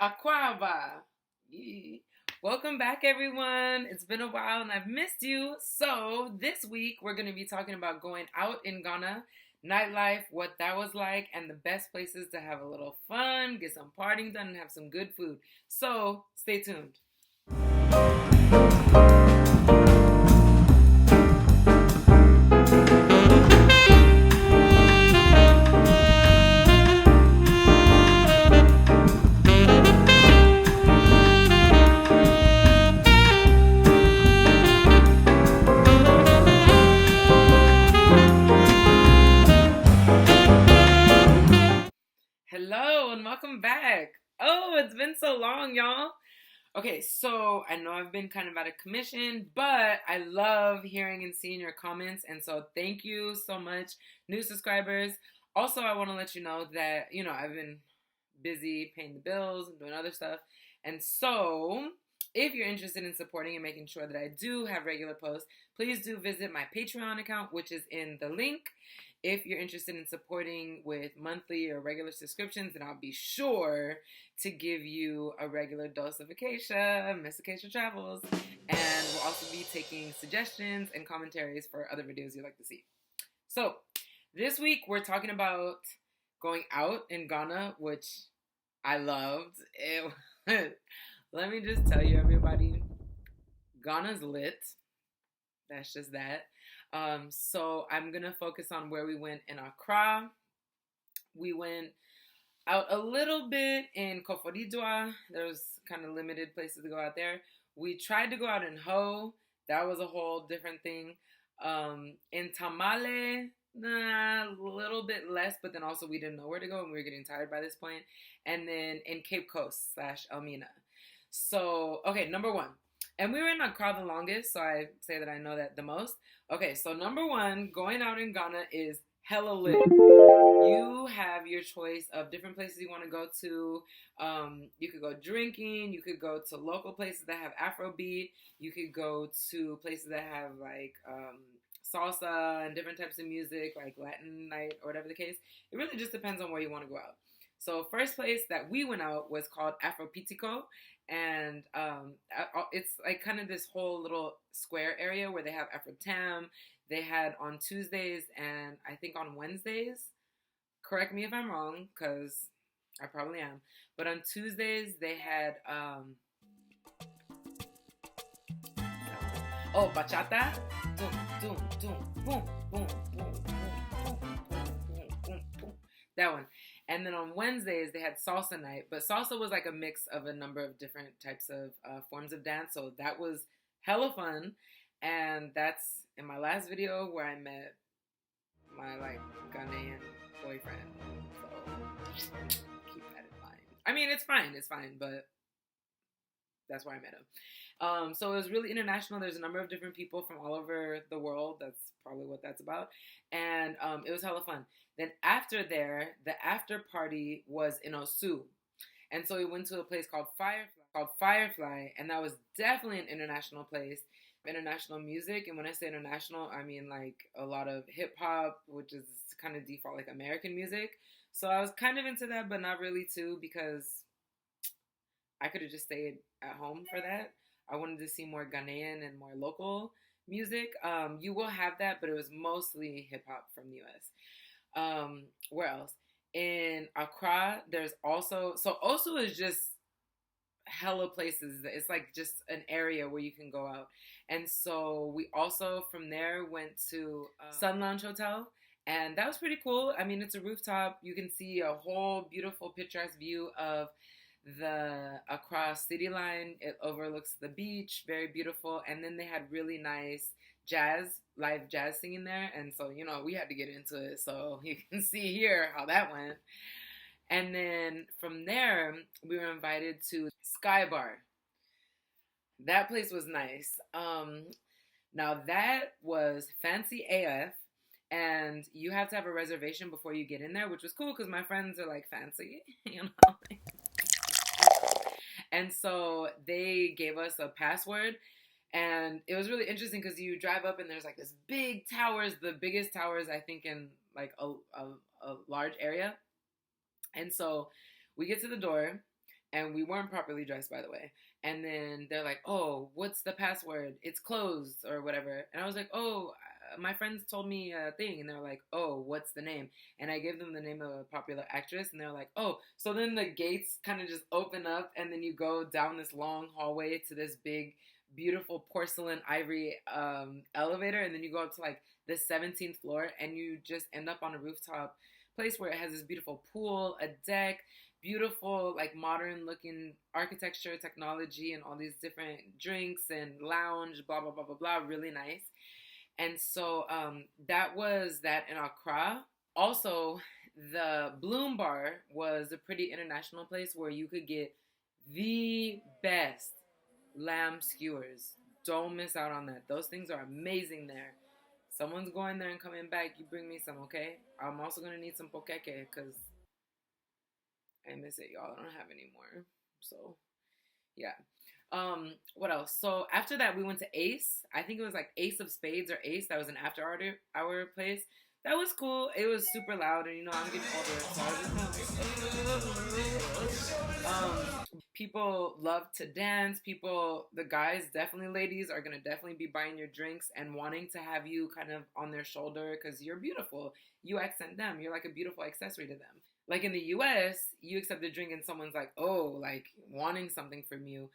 Aquaba. Yee. Welcome back, everyone. It's been a while and I've missed you. So, this week we're going to be talking about going out in Ghana, nightlife, what that was like, and the best places to have a little fun, get some partying done, and have some good food. So, stay tuned. Hello and welcome back. Oh, it's been so long, y'all. Okay, so I know I've been kind of out of commission, but I love hearing and seeing your comments. And so thank you so much, new subscribers. Also, I want to let you know that, I've been busy paying the bills and doing other stuff. And so, if you're interested in supporting and making sure that I do have regular posts, please do visit my Patreon account, which is in the link. If you're interested in supporting with monthly or regular subscriptions, then I'll be sure to give you a regular dose of Acacia, Miss Acacia Travels, and we'll also be taking suggestions and commentaries for other videos you'd like to see. So, this week we're talking about going out in Ghana, which I loved. Let me just tell you, everybody, Ghana's lit. That's just that. So I'm gonna focus on where we went in Accra. We went out a little bit in Koforidua. There's kind of limited places to go out there. We tried to go out in Ho. That was a whole different thing. In Tamale, a little bit less, but then also we didn't know where to go and we were getting tired by this point. And then in Cape Coast / Elmina. So, okay, number one. And we were in Accra the longest, so I say that I know that the most. Okay, so number one, going out in Ghana is hella lit. You have your choice of different places you want to go to. You could go drinking. You could go to local places that have Afrobeat. You could go to places that have like salsa and different types of music, like Latin night or whatever the case. It really just depends on where you want to go out. So first place that we went out was called Afro Pizza Co. And it's like kind of this whole little square area where they have Afro Tam. They had on Tuesdays and I think on Wednesdays. Correct me if I'm wrong, because I probably am. But on Tuesdays they had bachata, boom, boom, boom, boom, boom, boom, boom, boom, boom, boom. That one. And then on Wednesdays they had salsa night, but salsa was like a mix of a number of different types of forms of dance. So that was hella fun, and that's in my last video where I met my like Ghanaian boyfriend. So keep that in mind. I mean, it's fine, but that's where I met him. So it was really international. There's a number of different people from all over the world. That's probably what that's about. And it was hella fun. Then after there, the after party was in Osu. And so we went to a place called Firefly, and that was definitely an international place. International music, and when I say international, I mean like a lot of hip hop, which is kind of default like American music. So I was kind of into that, but not really too, because I could have just stayed at home for that. I wanted to see more Ghanaian and more local music. You will have that, but it was mostly hip hop from the US. Where else? In Accra, there's also, so Osu is just hella places. It's like just an area where you can go out. And so we also from there went to Sun Lounge Hotel. And that was pretty cool. I mean, it's a rooftop. You can see a whole beautiful picturesque view of the Accra city line. It overlooks the beach, very beautiful. And then they had really nice live jazz singing there. And so, we had to get into it. So you can see here how that went. And then from there, we were invited to Sky Bar. That place was nice. Now that was fancy AF. And you have to have a reservation before you get in there, which was cool because my friends are like fancy, And so they gave us a password, and it was really interesting because you drive up and there's like this big towers, the biggest towers I think in like a large area. And so we get to the door, and we weren't properly dressed, by the way. And then they're like, "Oh, what's the password? It's closed or whatever." And I was like, "Oh, my friends told me a thing," and they're like, "Oh, what's the name?" And I gave them the name of a popular actress, and they're like, "Oh." So then the gates kind of just open up, and then you go down this long hallway to this big, beautiful porcelain ivory elevator, and then you go up to like the 17th floor, and you just end up on a rooftop place where it has this beautiful pool, a deck, beautiful like modern looking architecture, technology, and all these different drinks and lounge, blah blah blah blah blah, really nice. And so that was that in Accra. Also, the Bloom Bar was a pretty international place where you could get the best lamb skewers. Don't miss out on that. Those things are amazing there. Someone's going there and coming back. You bring me some, okay? I'm also gonna need some pokeke because I miss it, y'all. I don't have any more. So yeah. What else? So after that we went to Ace. I think it was like Ace of Spades or Ace. That was an after hour place. That was cool. It was super loud, and I'm getting older, so I was just kind of like, people love to dance. People, the guys, definitely ladies, are gonna definitely be buying your drinks and wanting to have you kind of on their shoulder because you're beautiful. You accent them. You're like a beautiful accessory to them. Like in the US, you accept a drink and someone's like, oh, like wanting something from you.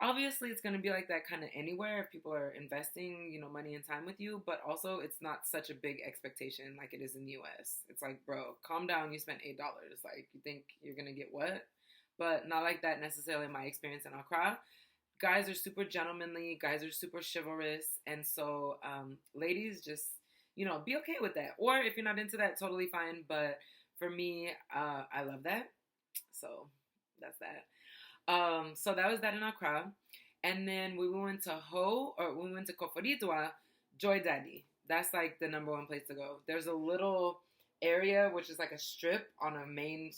Obviously, it's going to be like that kind of anywhere if people are investing, money and time with you. But also, it's not such a big expectation like it is in the US. It's like, bro, calm down. You spent $8. Like, you think you're going to get what? But not like that necessarily in my experience in Accra. Guys are super gentlemanly. Guys are super chivalrous. And so, ladies, just, be okay with that. Or if you're not into that, totally fine. But for me, I love that. So that's that. So that was that in Accra. And then we went to we went to Koforidua, Joy Daddy. That's like the number one place to go. There's a little area, which is like a strip on a main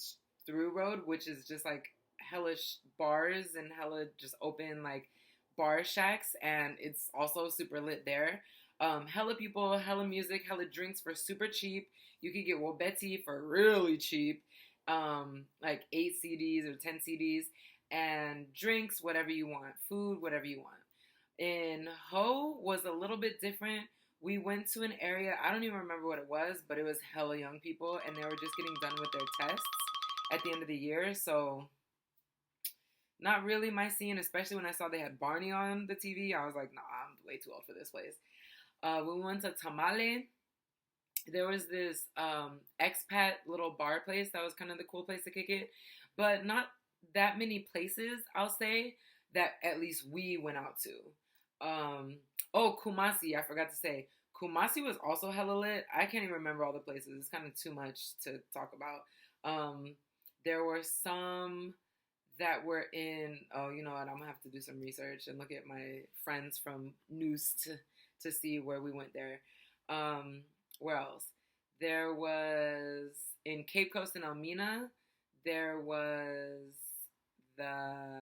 through road, which is just like hellish bars and hella just open like bar shacks. And it's also super lit there. Hella people, hella music, hella drinks for super cheap. You could get Wobeti for really cheap. Like 8 CDs or 10 CDs. And drinks, whatever you want. Food, whatever you want. In Ho was a little bit different. We went to an area, I don't even remember what it was, but it was hella young people, and they were just getting done with their tests at the end of the year. So not really my scene, especially when I saw they had Barney on the TV. I was like, nah, I'm way too old for this place. We went to Tamale. There was this expat little bar place that was kind of the cool place to kick it, but not that many places, I'll say, that at least we went out to. Kumasi, I forgot to say. Kumasi was also hella lit. I can't even remember all the places. It's kind of too much to talk about. There were some that were in, you know what, I'm going to have to do some research and look at my friends from News to see where we went there. Where else? There was, in Cape Coast and Elmina, there was the...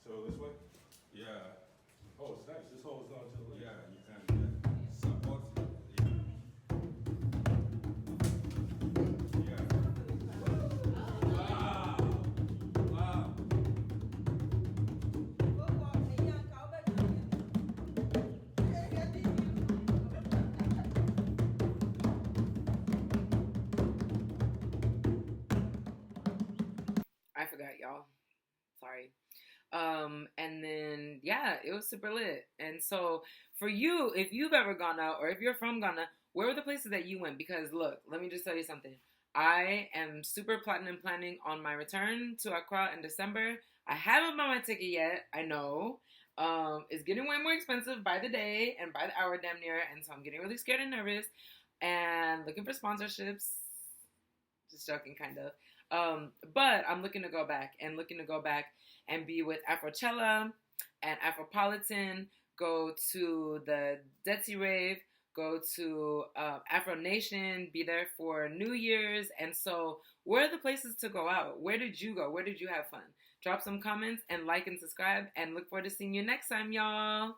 So this way? Yeah. Oh, it's nice. This whole is on to the left. Yeah, you can support it. Yeah. Yeah. Wow. Wow. I forgot, y'all. Sorry. And then, yeah, it was super lit. And so for you, if you've ever gone out or if you're from Ghana, where were the places that you went? Because look, let me just tell you something. I am super platinum planning on my return to Accra in December. I haven't bought my ticket yet. I know. It's getting way more expensive by the day and by the hour, damn near. And so I'm getting really scared and nervous and looking for sponsorships. Just joking, kind of. But I'm looking to go back and be with Afrochella and Afropolitan, go to the Detsy Rave, go to Afro Nation, be there for New Year's. And so where are the places to go out? Where did you go? Where did you have fun? Drop some comments and like and subscribe, and look forward to seeing you next time, y'all.